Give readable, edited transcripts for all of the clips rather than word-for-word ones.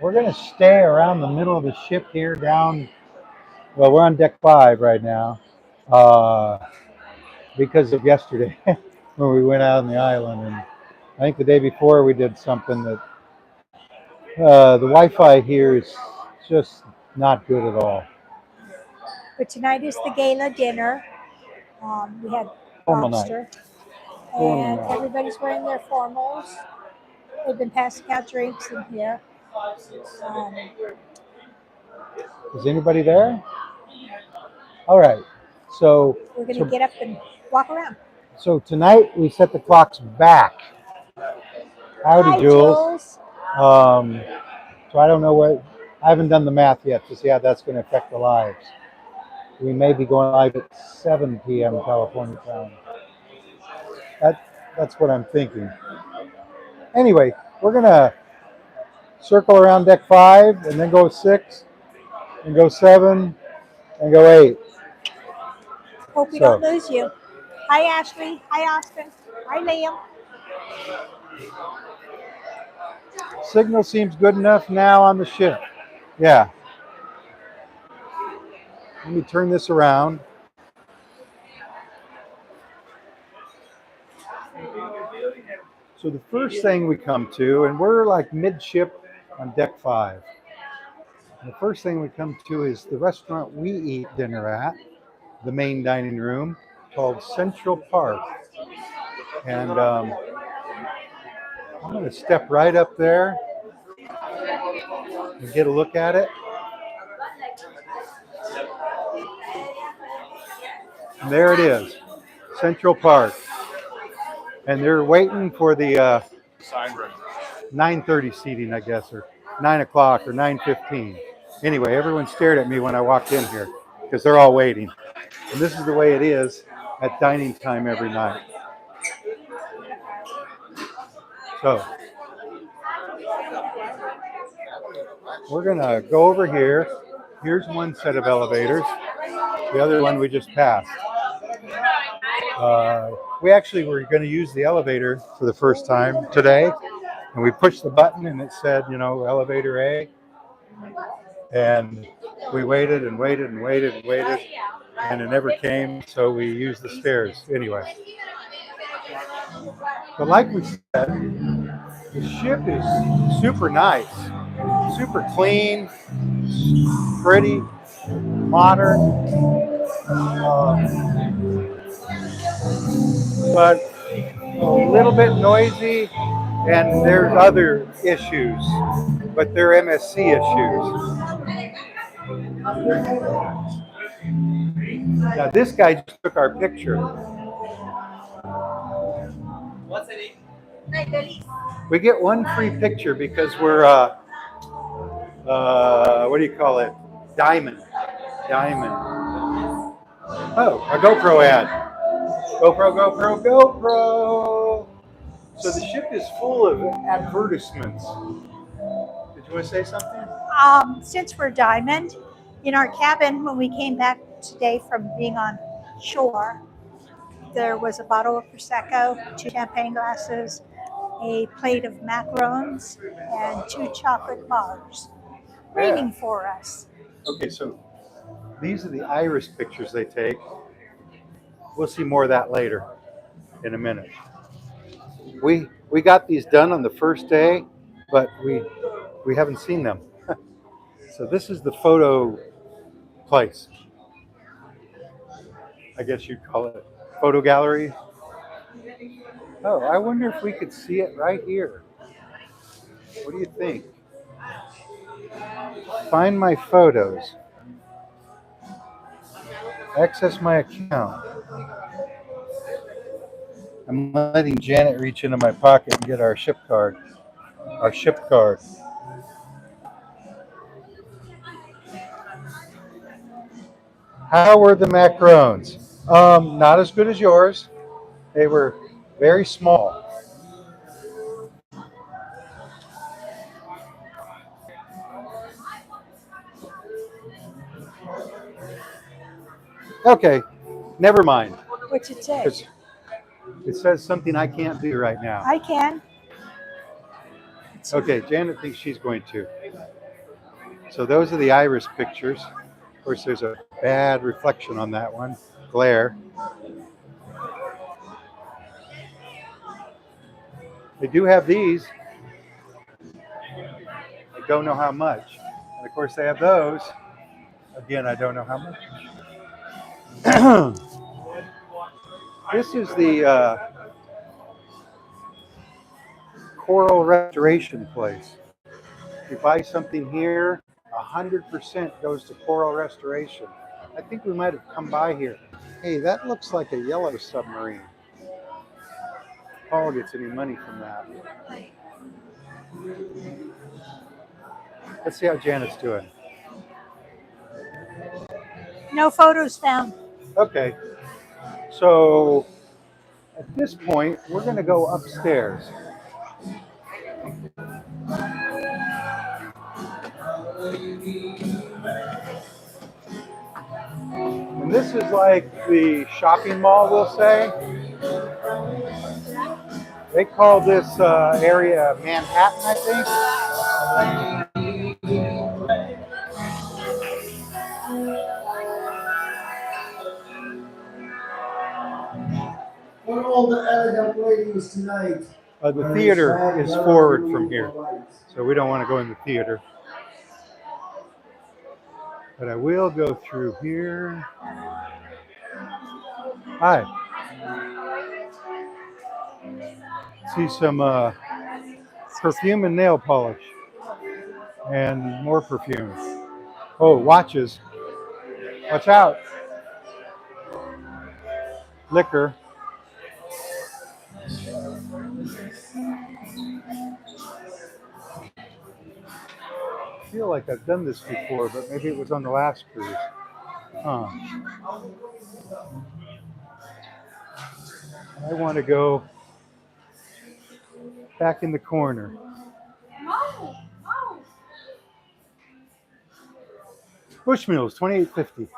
We're going to stay around the middle of the ship here down. Well, we're on deck 5 right now uh, because of yesterday when we went out on the island. And I think the day before we did something that the Wi-Fi here is just not good at all. But tonight is the gala dinner. We had Formal night. lobster, Formal and night. everybody's wearing their formals. They've been passing out drinks in here. Um, Is anybody there? All right. So, we're going to so, get up and walk around. so tonight we set the clocks back. Howdy, Hi, Jules. Jules. Um, so I don't know what. I haven't done the math yet to see how that's going to affect the lives. We may be going live at 7 p.m. California time. That's what I'm thinking. Anyway, we're gonna circle around deck 5 and then go 6 and go 7 and go 8. Hope we don't lose you. Hi, Ashley. Hi, Austin. Hi, Liam. Signal seems good enough now on the ship. Yeah. Let me turn this around. So the first thing we come to, and we're like midship on deck 5. The first thing we come to is the restaurant we eat dinner at, the main dining room, called Central Park. And I'm going to step right up there and get a look at it. And there it is, Central Park. And they're waiting for the 9:30 seating, I guess, or 9 o'clock or 9:15. Anyway, everyone stared at me when I walked in here because they're all waiting. And this is the way it is at dining time every night. So we're gonna go over here. Here's one set of elevators. The other one we just passed. We actually were going to use the elevator for the first time today, and we pushed the button and it said, elevator A. And we waited and waited and waited and waited, and it never came, so we used the stairs anyway. But like we said, the ship is super nice, super clean, pretty, modern, but a little bit noisy, and there's other issues, but they're MSC issues. Now this guy just took our picture. What's it? We get one free picture because we're what do you call it? Diamond. Oh, a GoPro ad. GoPro. So the ship is full of advertisements. Did you want to say something? Since we're Diamond, in our cabin when we came back today from being on shore, there was a bottle of Prosecco, 2 champagne glasses, a plate of macarons, and 2 chocolate bars waiting for us. Okay, so these are the iris pictures they take. We'll see more of that later in a minute. We got these done on the first day, but we haven't seen them. So this is the photo place. I guess you'd call it photo gallery. Oh, I wonder if we could see it right here. What do you think? Find my photos. Access my account. I'm letting Janet reach into my pocket and get our ship card. Our ship card. How were the macarons? Not as good as yours. They were very small. Okay, never mind. What's it say? It says something I can't do right now. I can. Okay, Janet thinks she's going to. So those are the iris pictures. Of course, there's a bad reflection on that one, glare. They do have these. I don't know how much. And of course, they have those. Again, I don't know how much. This is the coral restoration place. If you buy something here, 100% goes to coral restoration. I think we might have come by here. Hey, that looks like a yellow submarine. Paul gets any money from that. Let's see how Janet's doing. No photos found. Okay, so at this point, we're going to go upstairs. And this is like the shopping mall, we'll say. They call this area Manhattan, I think. For all the elegant ladies tonight. The theater is forward from here, so we don't want to go in the theater. But I will go through here. Hi. See some perfume and nail polish. And more perfume. Oh, watches. Watch out. Liquor. I feel like I've done this before, but maybe it was on the last cruise. Huh. I want to go back in the corner. Bushmills, $28.50.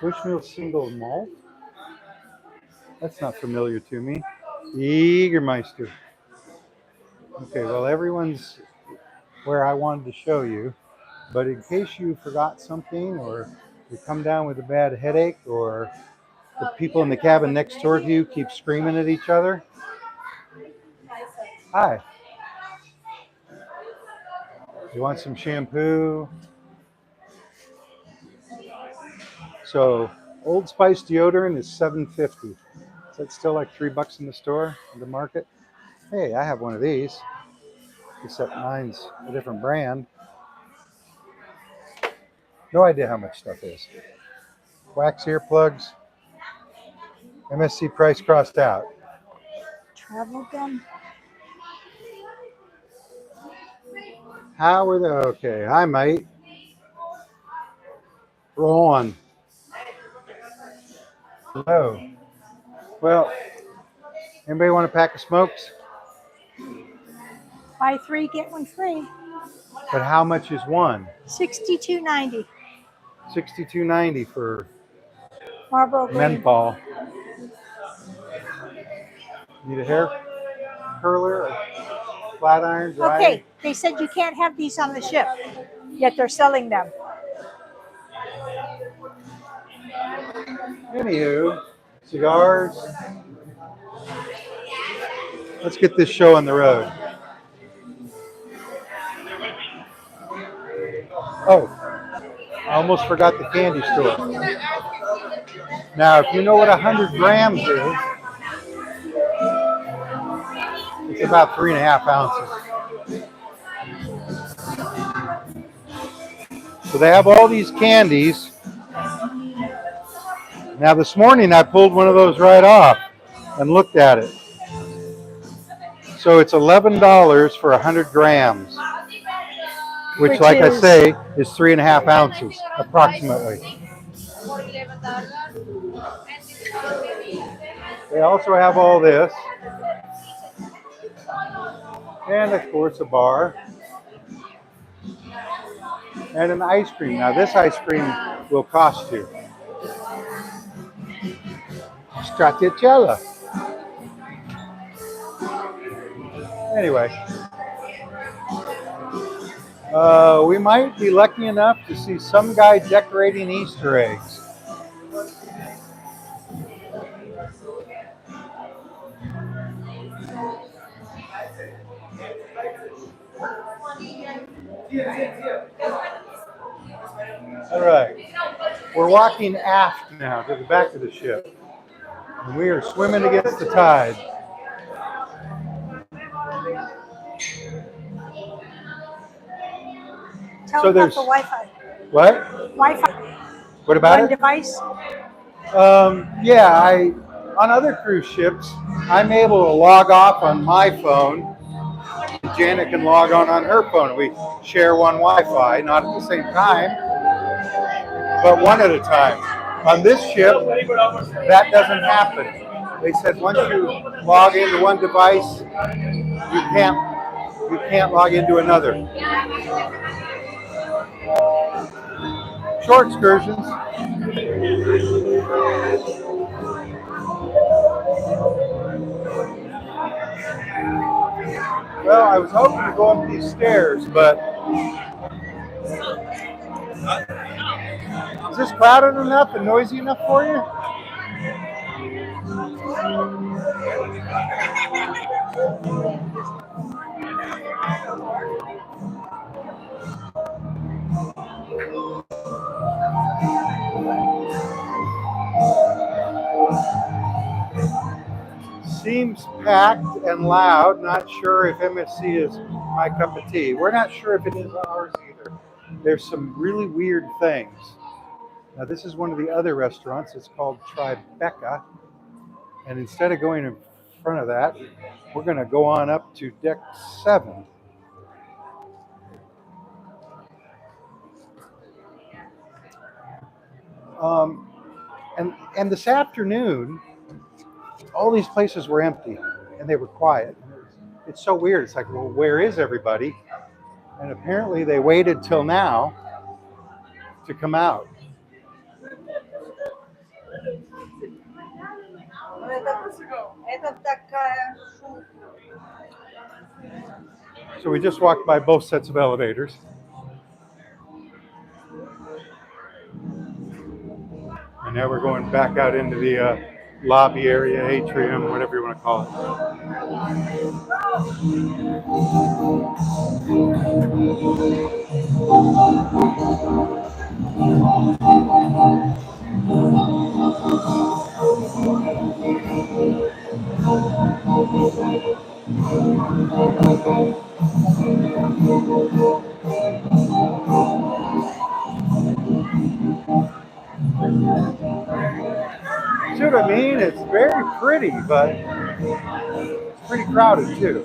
Bushmills single malt? That's not familiar to me. Jägermeister. Okay, well, everyone's where I wanted to show you. But in case you forgot something, or you come down with a bad headache, or the people in the cabin next door to you keep screaming at each other. Hi. You want some shampoo? So Old Spice deodorant is $7.50. Is that still like $3 in the store, in the market? Hey, I have one of these, except mine's a different brand. No idea how much stuff is. Wax earplugs. MSC price crossed out. Travel gum. How are they? Okay, hi, mate. Roll on. Hello. Well, anybody want a pack of smokes? Buy 3, get 1 free. But how much is one? $62.90. $62.90 for Marlboro Green. menthol. Need a hair curler, or flat iron, dryer? Okay, they said you can't have these on the ship, yet they're selling them. Anywho, cigars. Let's get this show on the road. Oh, I almost forgot the candy store. Now, if you know what 100 grams is, it's about 3.5 ounces. So they have all these candies. Now this morning I pulled one of those right off and looked at it. So it's $11 for 100 grams, which like I say, is 3.5 ounces approximately. They also have all this. And of course a bar. And an ice cream. Now this ice cream will cost you. Stracciatella. Anyway, We might be lucky enough to see some guy decorating Easter eggs. All right, we're walking aft now to the back of the ship, and we are swimming against the tide. Tell So them about there's the Wi-Fi. what? Wi-Fi. What about One it? device. Yeah, on other cruise ships, I'm able to log off on my phone. Janet can log on her phone. We share one Wi-Fi, not at the same time, but one at a time. On this ship, that doesn't happen. They said once you log into one device, you can't log into another. Shore excursions. Well, I was hoping to go up these stairs, but is this crowded enough and noisy enough for you? Seems packed and loud. Not sure if MSC is my cup of tea. We're not sure if it is ours either. There's some really weird things. Now, this is one of the other restaurants. It's called Tribeca. And instead of going in front of that, we're going to go on up to deck 7. Um, and this afternoon, all these places were empty and they were quiet. It's so weird. It's like, well, where is everybody? And apparently they waited till now to come out. So we just walked by both sets of elevators. And now we're going back out into the lobby area, atrium, whatever you want to call it. See what I mean? It's very pretty, but it's pretty crowded too.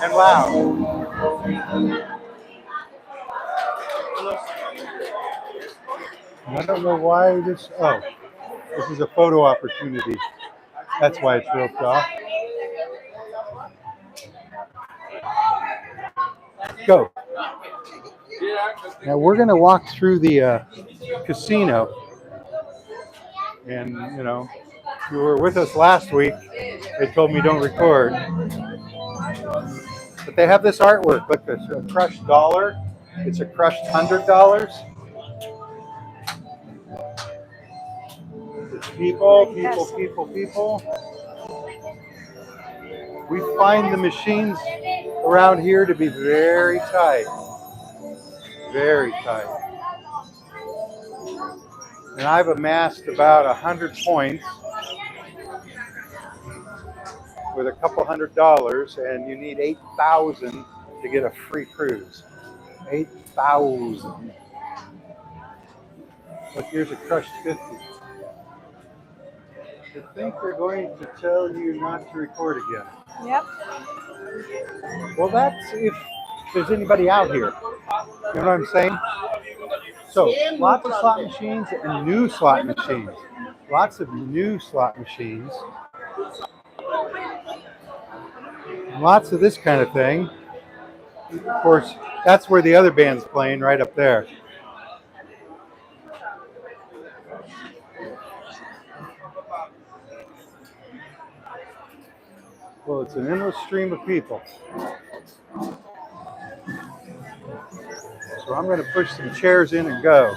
And loud. And I don't know why this, this is a photo opportunity. That's why it's roped off. Go. Now we're going to walk through the casino. And, you know, if you were with us last week, they told me don't record. But they have this artwork. Look, it's a crushed dollar. It's a crushed $100. It's people. We find the machines around here to be very tight. Very tight. And I've amassed about 100 points with a couple $100, and you need 8,000 to get a free cruise. 8,000. Look, here's a crushed 50. I think they're going to tell you not to record again. Yep. Well, that's if there's anybody out here. You know what I'm saying? So, lots of slot machines and new slot machines. Lots of new slot machines. Lots of this kind of thing. Of course, that's where the other band's playing, right up there. Well, it's an endless stream of people. So I'm going to push some chairs in and go.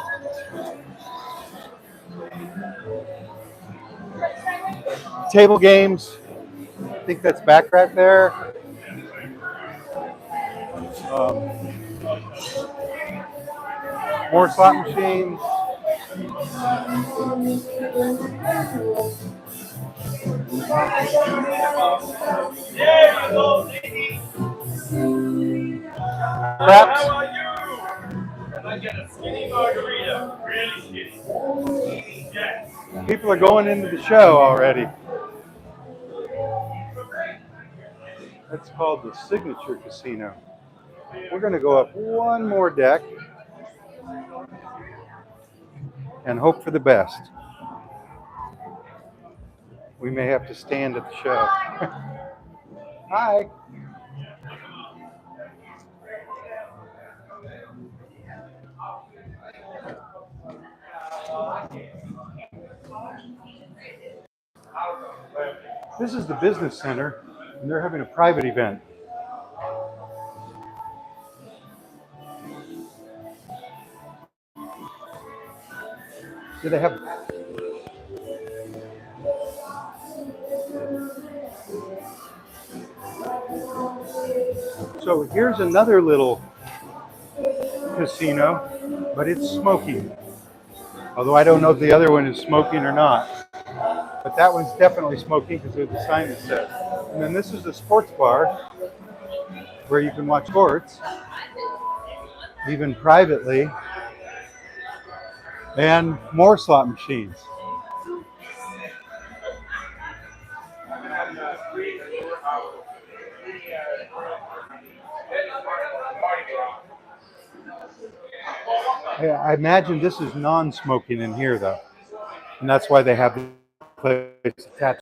Table games. I think that's back right there. More slot machines. Craps. How are you? And I get a skinny margarita, really skinny. Yes. People are going into the show already. That's called the Signature Casino. We're going to go up one more deck and hope for the best. We may have to stand at the show. Hi. This is the business center, and they're having a private event. Do they have? So here's another little casino, but it's smoking. Although I don't know if the other one is smoking or not. But that one's definitely smoking because there's a sign that says. And then this is a sports bar where you can watch sports, even privately, and more slot machines. I imagine this is non-smoking in here, though. And that's why they have the place attached